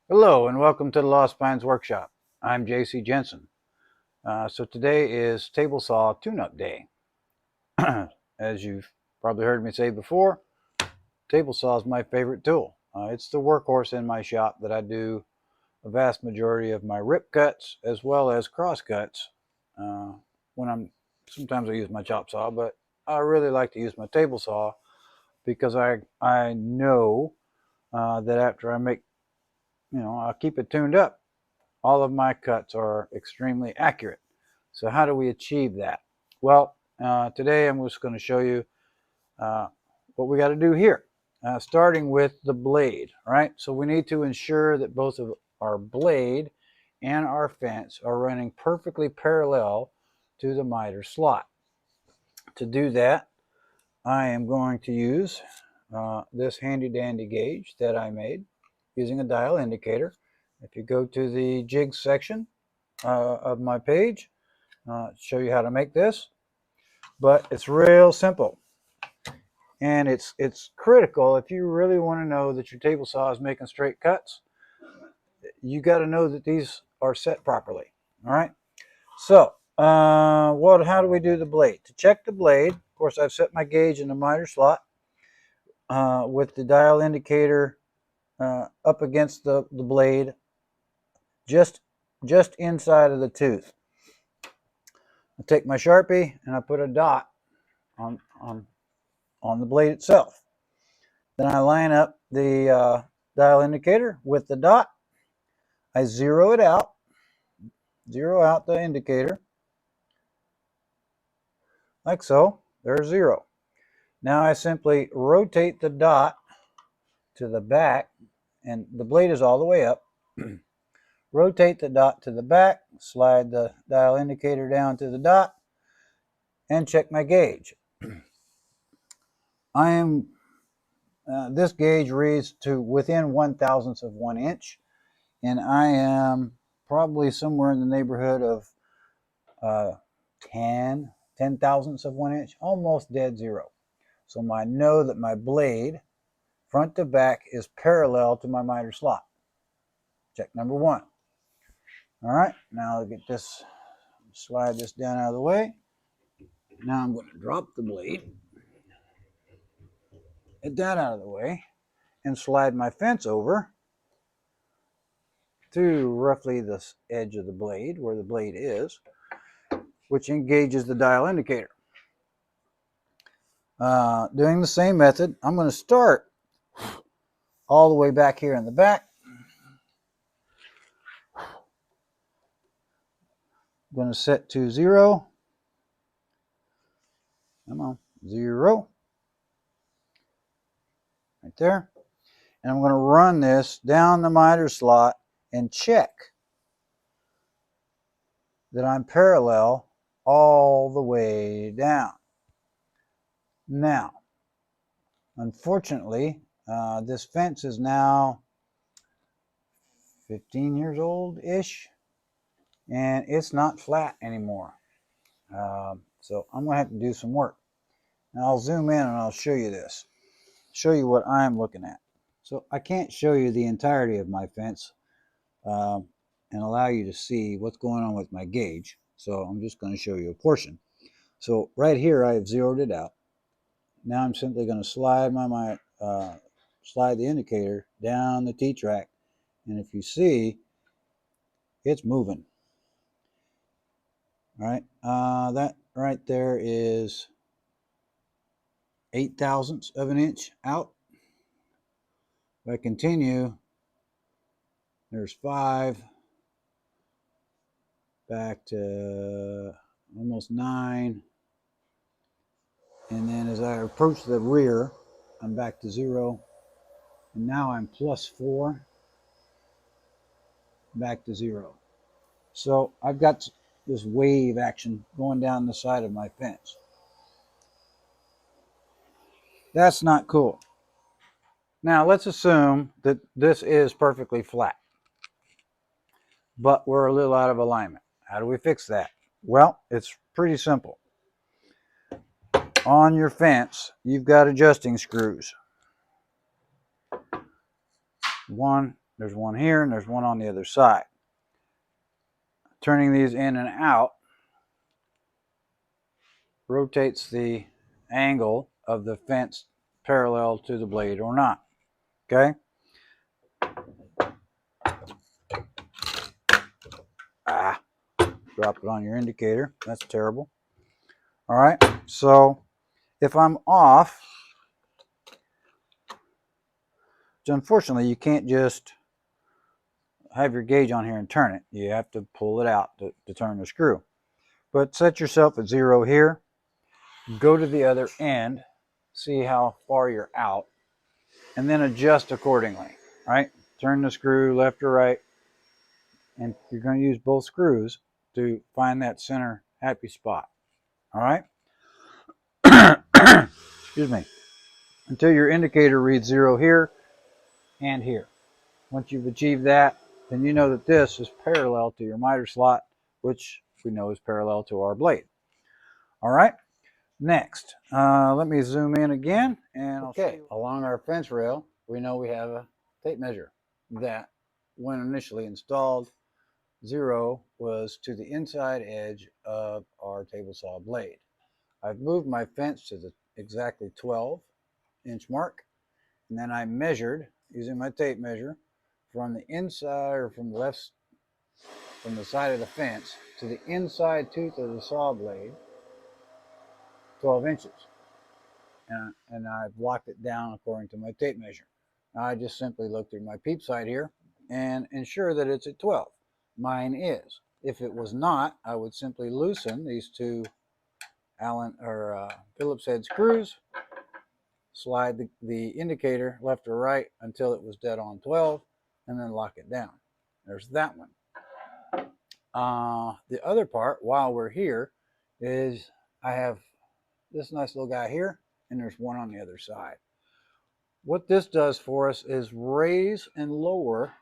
Hello and welcome to the Lost Pines Workshop. I'm JC Jensen. So today is table saw tune-up day. As you've probably heard me say before, table saw is my favorite tool. It's the workhorse in my shop that I do a vast majority of my rip cuts as well as cross cuts. Sometimes I use my chop saw, but I really like to use my table saw because I know that after I make, I'll keep it tuned up, all of my cuts are extremely accurate. So how do we achieve that? Well, today I'm just going to show you uh, what we got to do here, starting with the blade. All right, so we need to ensure that both of our blade and our fence are running perfectly parallel to the miter slot. To do that, I am going to use this handy dandy gauge that I made using a dial indicator. If you go to the jigs section of my page, show you how to make this, but it's real simple, and it's critical if you really want to know that your table saw is making straight cuts. You got to know that these are set properly. All right, so how do we do the blade? To check the blade, of course, I've set my gauge in the miter slot with the dial indicator up against the blade, just inside of the tooth. I take my Sharpie and I put a dot on the blade itself. Then I line up the dial indicator with the dot. I zero it out, zero out the indicator, like so. There's zero. Now I simply rotate the dot to the back, and the blade is all the way up. Rotate the dot to the back, slide the dial indicator down to the dot, and check my gauge. I am this gauge reads to within 1/1000th of 1 inch, and I am probably somewhere in the neighborhood of 10 thousandths of 1 inch, almost dead zero. So I know that my blade, front to back, is parallel to my miter slot. Check number one. All right, now I'll get this, slide this down out of the way. Now I'm going to drop the blade, get that out of the way, and slide my fence over to roughly the edge of the blade, where the blade is, which engages the dial indicator. Doing the same method, I'm going to start all the way back here in the back. I'm going to set to 0. Come on, 0. Right there. And I'm going to run this down the miter slot and check that I'm parallel all the way down. Now, unfortunately, this fence is now 15 years old-ish, and it's not flat anymore. So I'm going to have to do some work. Now I'll zoom in and I'll show you this. Show you what I'm looking at. So I can't show you the entirety of my fence and allow you to see what's going on with my gauge. So I'm just going to show you a portion. So right here I have zeroed it out. Now I'm simply going to slide slide the indicator down the T-track, and if you see, it's moving. All right, that right there is 8 thousandths of an inch out. If I continue, there's 5, back to almost 9, and then as I approach the rear, I'm back to 0, and now I'm +4, back to 0. So I've got this wave action going down the side of my fence. That's not cool. Now let's assume that this is perfectly flat, but we're a little out of alignment. How do we fix that? Well, it's pretty simple. On your fence, you've got adjusting screws. 1 There's one here and there's one on the other side. Turning these in and out rotates the angle of the fence parallel to the blade or not. Okay? Drop it on your indicator. That's terrible. All right, so if I'm off, unfortunately you can't just have your gauge on here and turn it. You have to pull it out to turn the screw. But set yourself at 0 here. Go to the other end, see how far you're out, and then adjust accordingly. Right? Turn the screw left or right, and you're going to use both screws to find that center happy spot. All right? Excuse me. Until your indicator reads 0 here and here. Once you've achieved that, then you know that this is parallel to your miter slot, which we know is parallel to our blade. All right, next, let me zoom in again. And okay, along our fence rail, we know we have a tape measure that, when initially installed, 0 was to the inside edge of our table saw blade. I've moved my fence to the exactly 12-inch mark, and then I measured using my tape measure from the inside, or from the side of the fence to the inside tooth of the saw blade, 12 inches. And I've locked it down according to my tape measure. Now I just simply look through my peep sight here and ensure that it's at 12. Mine is. If it was not, I would simply loosen these two Phillips head screws, slide the indicator left or right until it was dead on 12, and then lock it down. There's that one. The other part, while we're here, is I have this nice little guy here, and there's one on the other side. What this does for us is raise and lower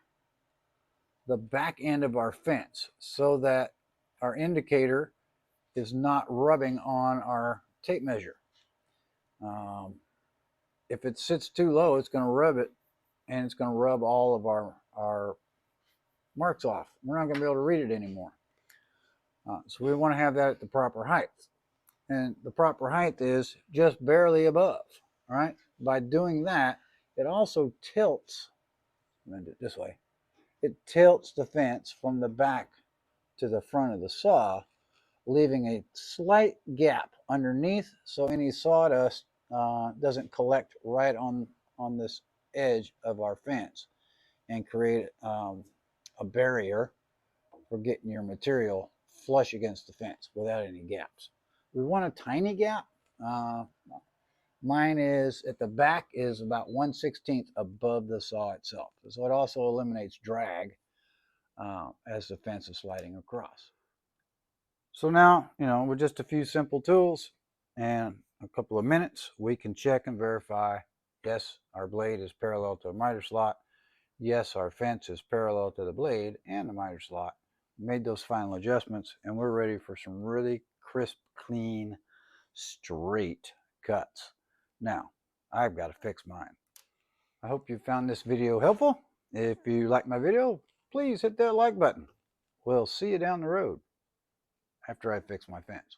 the back end of our fence so that our indicator is not rubbing on our tape measure. If it sits too low, it's going to rub it, and it's going to rub all of our marks off. We're not going to be able to read it anymore. So we want to have that at the proper height. And the proper height is just barely above. All right. By doing that, it also tilts. I'm going to do it this way. It tilts the fence from the back to the front of the saw, leaving a slight gap underneath, so any sawdust doesn't collect right on this edge of our fence and create a barrier for getting your material flush against the fence without any gaps. We want a tiny gap. Mine is at the back is about 1/16 above the saw itself. So it also eliminates drag as the fence is sliding across. So now, with just a few simple tools and a couple of minutes, we can check and verify, yes, our blade is parallel to a miter slot. Yes, our fence is parallel to the blade and the miter slot. Made those final adjustments, and we're ready for some really crisp, clean, straight cuts. Now, I've got to fix mine. I hope you found this video helpful. If you like my video, please hit that like button. We'll see you down the road after I fix my fence.